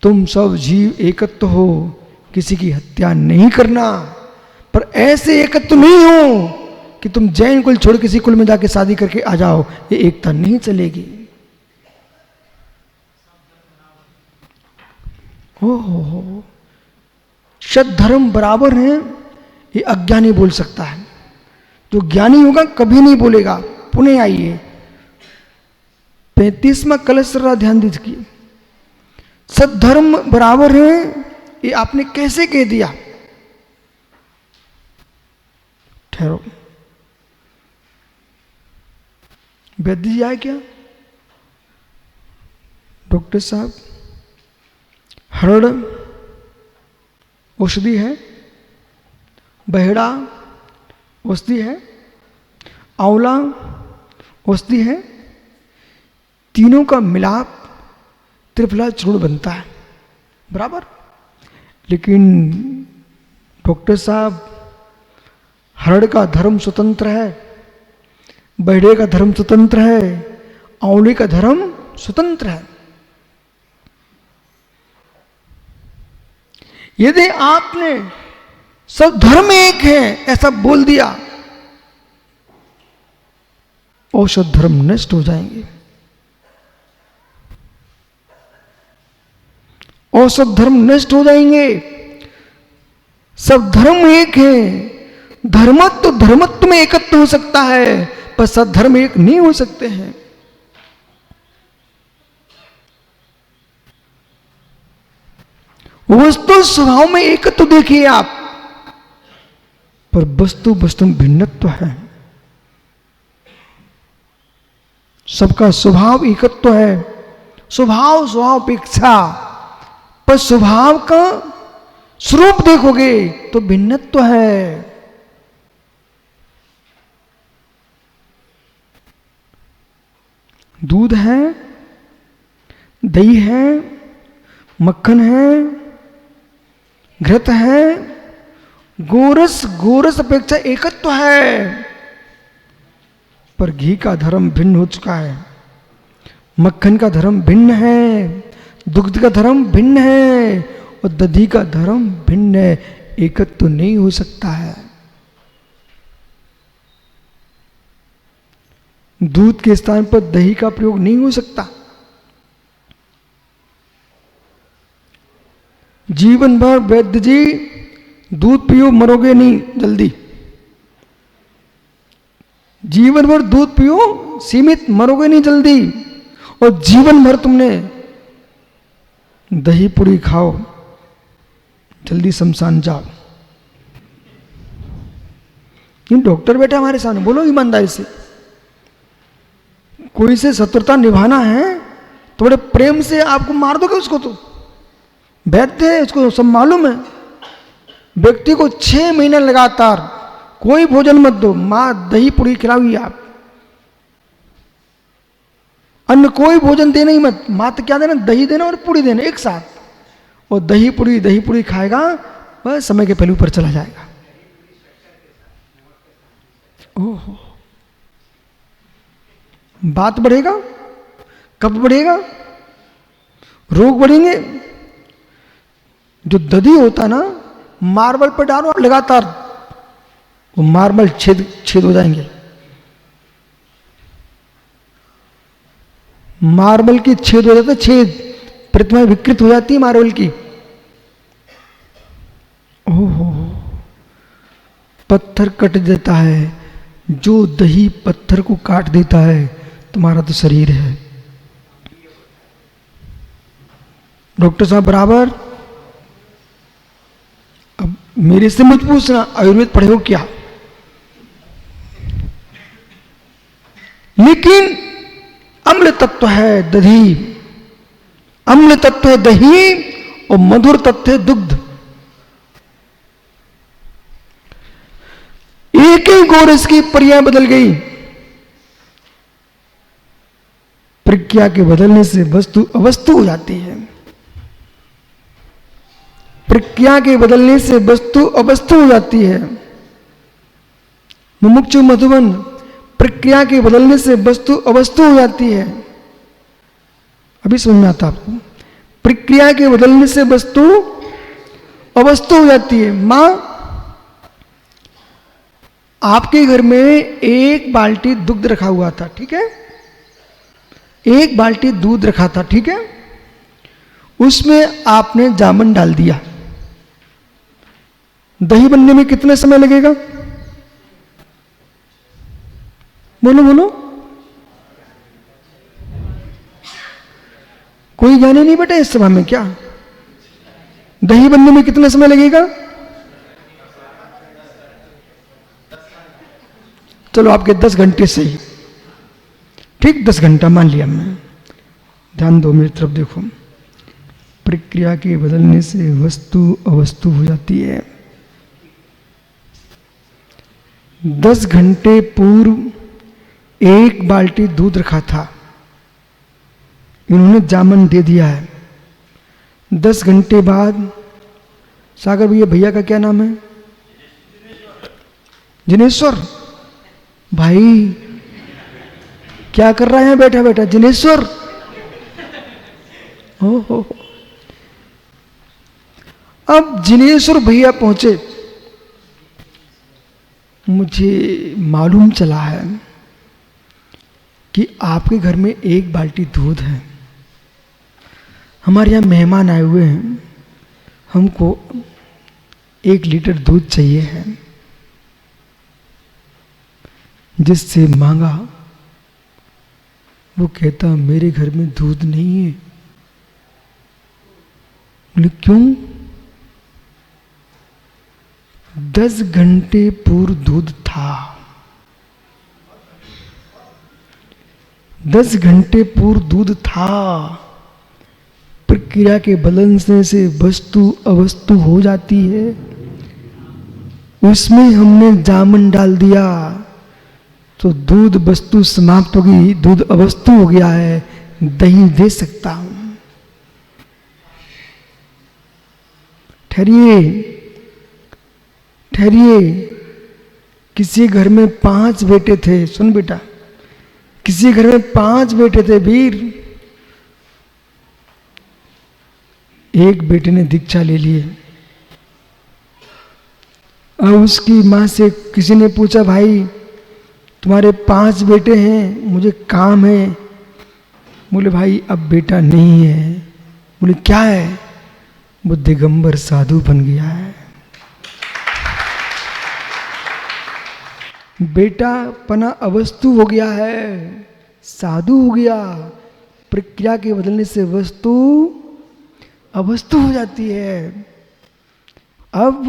तुम सब जीव एकत्व हो, किसी की हत्या नहीं करना, पर ऐसे एकत्व नहीं हो कि तुम जैन कुल छोड़ किसी कुल में जाके शादी करके आ जाओ, ये एकता नहीं चलेगी। ओहो, सद्धर्म बराबर है, ये अज्ञानी बोल सकता है, जो ज्ञानी होगा कभी नहीं बोलेगा। पुणे आइए 35वां कलश ध्यान दीजिए। सद्धर्म बराबर है, ये आपने कैसे कह दिया? ठहरो, वैद्य जी आए क्या? डॉक्टर साहब, हरड़ औषधि है, बहेड़ा औषधि है, आंवला औषधि है, तीनों का मिलाप त्रिफला चूर्ण बनता है, बराबर। लेकिन डॉक्टर साहब, हरड़ का धर्म स्वतंत्र है, बहेड़े का धर्म स्वतंत्र है, आंवले का धर्म स्वतंत्र है। यदि आपने सब धर्म एक है ऐसा बोल दिया, औषध धर्म नष्ट हो जाएंगे। औषध धर्म नष्ट हो जाएंगे। सब धर्म एक है। धर्मत्व धर्मत्व में एकत्व हो सकता है, पर सब धर्म एक नहीं हो सकते हैं। वस्तु स्वभाव में एकत्व देखिए आप, पर वस्तु वस्तु में भिन्नत्व है। सबका स्वभाव एकत्व है, स्वभाव स्वभाव अपेक्षा, पर स्वभाव का स्वरूप देखोगे तो भिन्नत्व है। दूध है, दही है, मक्खन है, घृत है, गोरस गोरस अपेक्षा एकत्व है, पर घी का धर्म भिन्न हो चुका है। मक्खन का धर्म भिन्न है, दुग्ध का धर्म भिन्न है, और दधी का धर्म भिन्न है। एकत्व नहीं हो सकता है। दूध के स्थान पर दही का प्रयोग नहीं हो सकता। जीवन भर वैद्य जी दूध पियो, मरोगे नहीं जल्दी। जीवन भर दूध पियो, सीमित, मरोगे नहीं जल्दी। और जीवन भर तुमने दही पूरी खाओ, जल्दी शमशान जाओ। ये डॉक्टर बैठा हमारे सामने, बोलो ईमानदारी से। कोई से शत्रुता निभाना है तो बड़े प्रेम से आपको मार दोगे उसको, तो वैद्य है, उसको सब मालूम है। व्यक्ति को 6 महीने लगातार कोई भोजन मत दो, मां दही पूरी खिलाओगी आप। अन्य कोई भोजन देना ही मत, मात्र क्या देना, दही देना और पूरी देना एक साथ। और दही पूरी खाएगा, वह समय के पहलू पर चला जाएगा। ओहो, बात बढ़ेगा, कब बढ़ेगा, रोग बढ़ेंगे। जो दधी होता ना, मार्बल पर डालो लगातार, वो मार्बल छेद हो जाएंगे। मार्बल की छेद हो जाता है, छेद, प्रतिमा विकृत हो जाती है मार्बल की। ओहो, पत्थर कट देता है। जो दही पत्थर को काट देता है, तुम्हारा तो शरीर है। डॉक्टर साहब बराबर। अब मेरे से मत पूछना आयुर्वेद पढ़े हो क्या, लेकिन अम्ल तत्व है दही, अम्ल तत्व है दही, और मधुर तत्व है दुग्ध। एक ही गोरस की पर्याय बदल गई। प्रज्ञा के बदलने से वस्तु अवस्तु हो जाती है। प्रज्ञा के बदलने से वस्तु अवस्तु हो जाती है। मुमुक्षु मधुबन, प्रक्रिया के बदलने से वस्तु अवस्तु हो जाती है। अभी समझ में आता आपको। प्रक्रिया के बदलने से वस्तु अवस्तु हो जाती है। मां, आपके घर में एक बाल्टी दुग्ध रखा हुआ था, ठीक है, एक बाल्टी दूध रखा था, ठीक है, उसमें आपने जामुन डाल दिया। दही बनने में कितना समय लगेगा? बोलो बोलो, कोई ज्ञानी नहीं बेटा इस सभा में क्या? दही बनने में कितना समय लगेगा? चलो आपके 10 घंटे सही, ठीक, 10 घंटा मान लिया हमने। ध्यान दो, मेरी तरफ देखो। प्रक्रिया के बदलने से वस्तु अवस्तु हो जाती है। 10 घंटे पूर्व एक बाल्टी दूध रखा था, इन्होंने जामन दे दिया है। 10 घंटे बाद सागर भैया का क्या नाम है? जिनेश्वर भाई, क्या कर रहा है बैठा बैठा? जिनेश्वर, हो। अब जिनेश्वर भैया पहुंचे, मुझे मालूम चला है कि आपके घर में एक बाल्टी दूध है, हमारे यहाँ मेहमान आए हुए हैं, हमको 1 लीटर दूध चाहिए है। जिससे मांगा वो कहता मेरे घर में दूध नहीं है। बोले क्यों? 10 घंटे पूर्व दूध था, 10 घंटे पूर्व दूध था। प्रक्रिया के बदलने से वस्तु अवस्तु हो जाती है। उसमें हमने जामुन डाल दिया तो दूध वस्तु समाप्त हो गई, दूध अवस्तु हो गया है, दही दे सकता हूं। ठहरिए ठहरिए, किसी घर में 5 बेटे थे, सुन बेटा, किसी घर में 5 बेटे थे वीर। एक बेटे ने दीक्षा ले लिए। अब उसकी मां से किसी ने पूछा भाई तुम्हारे 5 बेटे हैं, मुझे काम है। बोले भाई अब बेटा नहीं है। बोले क्या है? वो दिगंबर साधु बन गया है। बेटा पना अवस्तु हो गया है, साधु हो गया। प्रक्रिया के बदलने से वस्तु अवस्तु हो जाती है। अब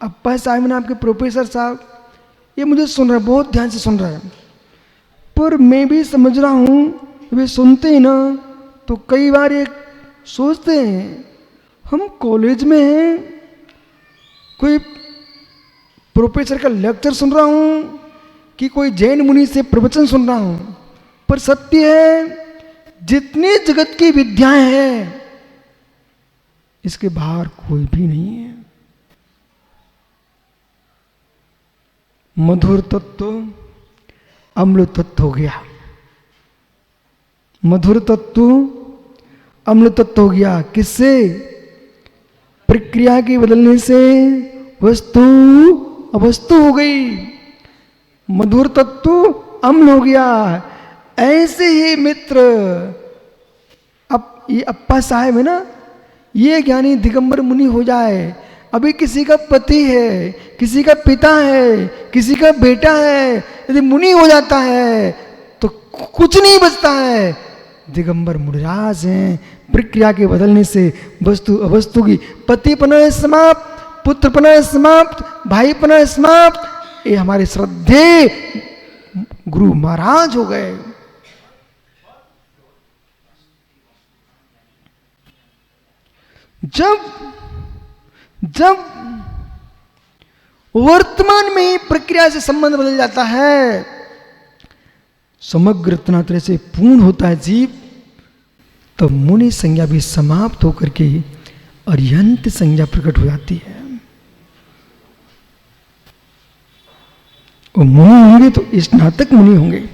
अप्पा साहब ने, आपके प्रोफेसर साहब, ये मुझे सुन रहा है, बहुत ध्यान से सुन रहा है, पर मैं भी समझ रहा हूँ। वे सुनते हैं ना तो कई बार ये सोचते हैं हम कॉलेज में हैं, कोई प्रोफेसर का लेक्चर सुन रहा हूँ कि कोई जैन मुनि से प्रवचन सुन रहा हूँ। पर सत्य है जितनी जगत की विद्याएं हैं इसके बाहर कोई भी नहीं है। मधुर तत्व अम्ल तत्व हो गया, मधुर तत्व अम्ल तत्व हो गया। किससे? प्रक्रिया के बदलने से वस्तु अवस्तु हो गई, मधुर तत्व अम्ल हो गया। ऐसे ही मित्र, अब ये अप्पा साहब है ना, ये ज्ञानी दिगंबर मुनि हो जाए, अभी किसी का पति है, किसी का पिता है, किसी का बेटा है, यदि मुनि हो जाता है तो कुछ नहीं बचता है। दिगंबर मुनिराज हैं। प्रक्रिया के बदलने से वस्तु अवस्तु की, पति पना समाप्त, पुत्र पना समाप्त, भाई पना समाप्त। ये हमारे श्रद्धेय गुरु महाराज हो गए। जब वर्तमान में ही प्रक्रिया से संबंध बदल जाता है, समग्र तरह से पूर्ण होता है जीव, तो मुनि संज्ञा भी समाप्त होकर के अर्यंत संज्ञा प्रकट हो जाती है। और मुनि होंगे तो स्नातक मुनि होंगे,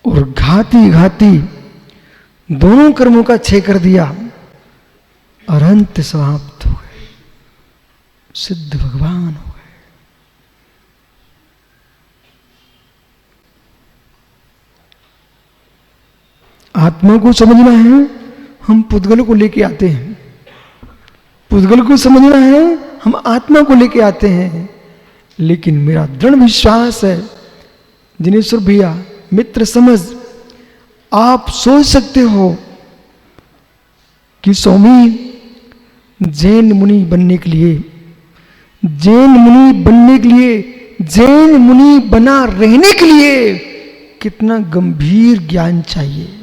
और घाती घाती दोनों कर्मों का क्षय कर दिया और अंत समाप्त हो गए, सिद्ध भगवान हो गए। आत्मा को समझना है, हम पुद्गल को लेके आते हैं। पुद्गल को समझना है, हम आत्मा को लेके आते हैं। लेकिन मेरा दृढ़ विश्वास है, दिनेश्वर भैया मित्र समझ, आप सोच सकते हो कि स्वामी जैन मुनि बनने के लिए, जैन मुनि बनने के लिए, जैन मुनि बना रहने के लिए कितना गंभीर ज्ञान चाहिए।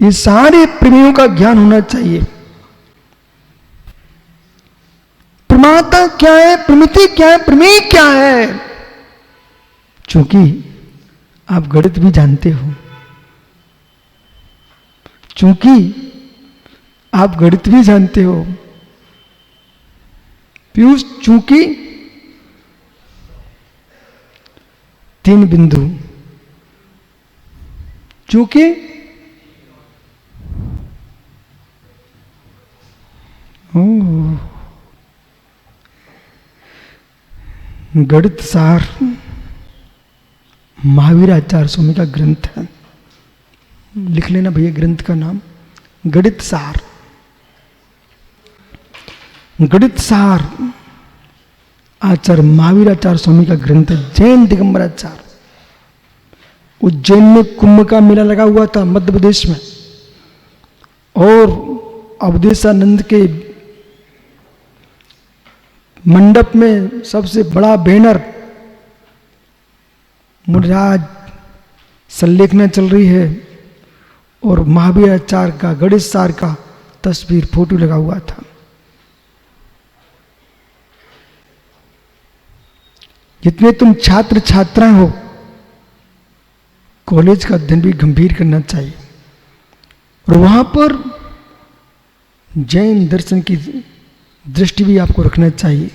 ये सारे प्रेमियों का ज्ञान होना चाहिए। प्रमाता क्या है, प्रमिति क्या है, प्रमेय क्या है। क्योंकि आप गणित भी जानते हो, चूंकि आप गणित भी जानते हो पीयूष, चूंकि 3 बिंदु, चूंकि गणित सार महावीर आचार्य स्वामी का ग्रंथ है, लिख लेना भैया ग्रंथ का नाम, गणित सार। गणित सार आचार्य महावीर आचार्य स्वामी का ग्रंथ है, जैन दिगंबर आचार्य। उज्जैन में कुंभ का मेला लगा हुआ था मध्य प्रदेश में, और अवधेशानंद के मंडप में सबसे बड़ा बैनर मुनिराज संलेखना चल रही है, और महावीर आचार्य का गणित सार का तस्वीर फोटो लगा हुआ था। जितने तुम छात्र छात्रा हो, कॉलेज का अध्ययन भी गंभीर करना चाहिए, और वहां पर जैन दर्शन की दृष्टि भी आपको रखना चाहिए।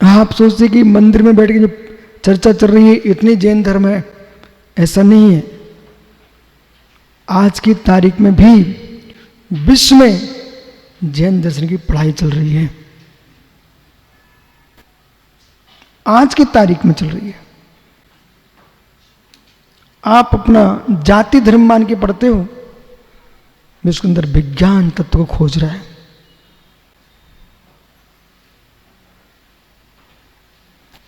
आप सोचते कि मंदिर में बैठ के जो चर्चा चल रही है इतनी जैन धर्म है, ऐसा नहीं है। आज की तारीख में भी विश्व में जैन दर्शन की पढ़ाई चल रही है, आज की तारीख में चल रही है। आप अपना जाति धर्म मान के पढ़ते हो, उसके अंदर विज्ञान तत्व को खोज रहा है।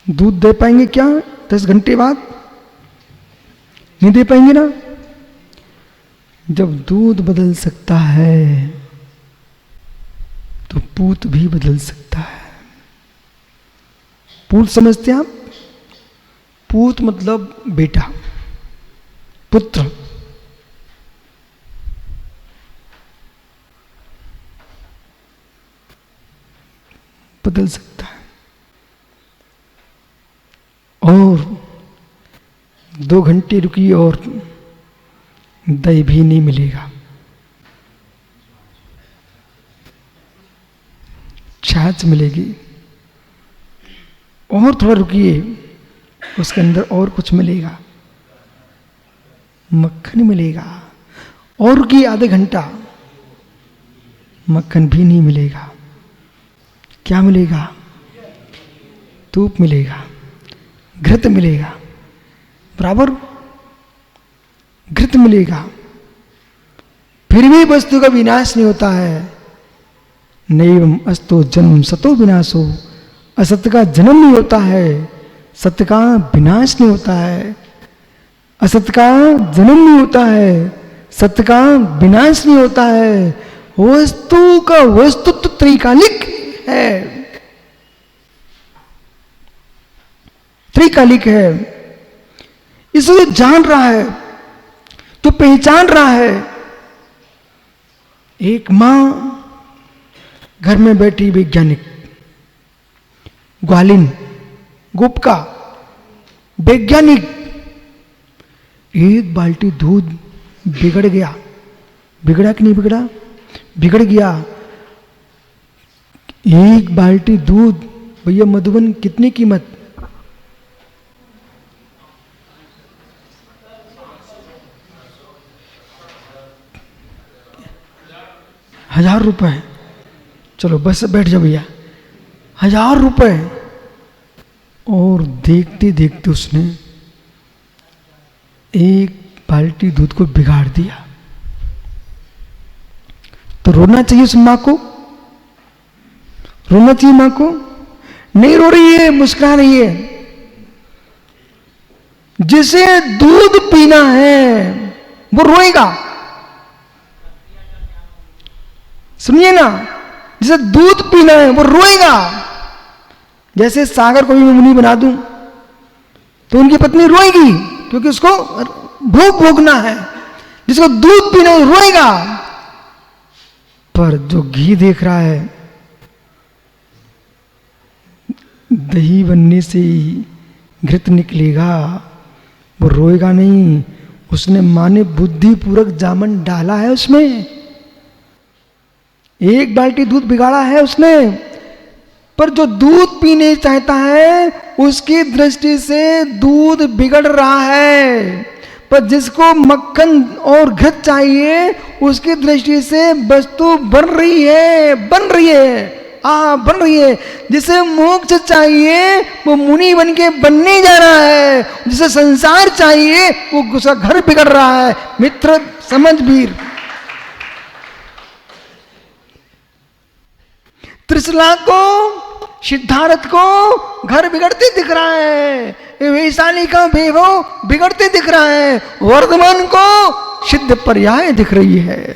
दूध दे पाएंगे क्या 10 घंटे बाद? नहीं दे पाएंगे ना। जब दूध बदल सकता है तो पूत भी बदल सकता है। पूत समझते हैं आप? पूत मतलब बेटा, पुत्र। बदल सकता है। और 2 घंटे रुकी और दही भी नहीं मिलेगा, छाछ मिलेगी। और थोड़ा रुकिए, उसके अंदर और कुछ मिलेगा, मक्खन मिलेगा। और रुकिए आधे घंटा, मक्खन भी नहीं मिलेगा। क्या मिलेगा? धूप मिलेगा, घृत मिलेगा, बराबर घृत मिलेगा। फिर भी वस्तु का विनाश नहीं होता है। नैवं अस्तो जन्म सतो विनाशो, असत्य का जन्म नहीं होता है, सत्य का विनाश नहीं होता है। असत्य का जन्म नहीं होता है, सत्य का विनाश नहीं होता है। वस्तु का वस्तुत्व त्रिकालिक है, त्रिकालिक है। इसलिए जान रहा है तो पहचान रहा है। एक मां घर में बैठी वैज्ञानिक, ग्वालिन गुप्का वैज्ञानिक, एक बाल्टी दूध बिगड़ गया। बिगड़ा कि नहीं बिगड़ा? बिगड़ गया। एक बाल्टी दूध भैया मधुबन कितनी कीमत? 1000 रुपये। चलो बस बैठ जाओ भैया, 1000 रुपये। और देखते देखते उसने एक बाल्टी दूध को बिगाड़ दिया। तो रोना चाहिए उस मां को? रोना चाहिए मां को? नहीं रो रही है, मुस्कुरा रही है। जिसे दूध पीना है वो रोएगा। सुनिए ना, जिसे दूध पीना है वो रोएगा। जैसे सागर को भी मैं मुनि बना दूं तो उनकी पत्नी रोएगी, क्योंकि उसको भूख भोगना है। जिसको दूध पीना है रोएगा। पर जो घी देख रहा है, दही बनने से ही घृत निकलेगा, वो रोएगा नहीं। उसने मां ने बुद्धिपूर्वक जामन डाला है उसमें, एक बाल्टी दूध बिगाड़ा है उसने। पर जो दूध पीने चाहता है उसकी दृष्टि से दूध बिगड़ रहा है। पर जिसको मक्खन और घृत चाहिए उसकी दृष्टि से वस्तु बन रही है, बन रही है, बन रही है। जिसे मोक्ष चाहिए वो मुनि बन के बनने जा रहा है। जिसे संसार चाहिए वो उसका घर बिगड़ रहा है। मित्र समझ वीर, त्रिशला को, सिद्धार्थ को घर बिगड़ते दिख रहा है। वैशाली का वैभव बिगड़ते दिख रहा है। वर्धमान को सिद्ध पर्याय दिख रही है।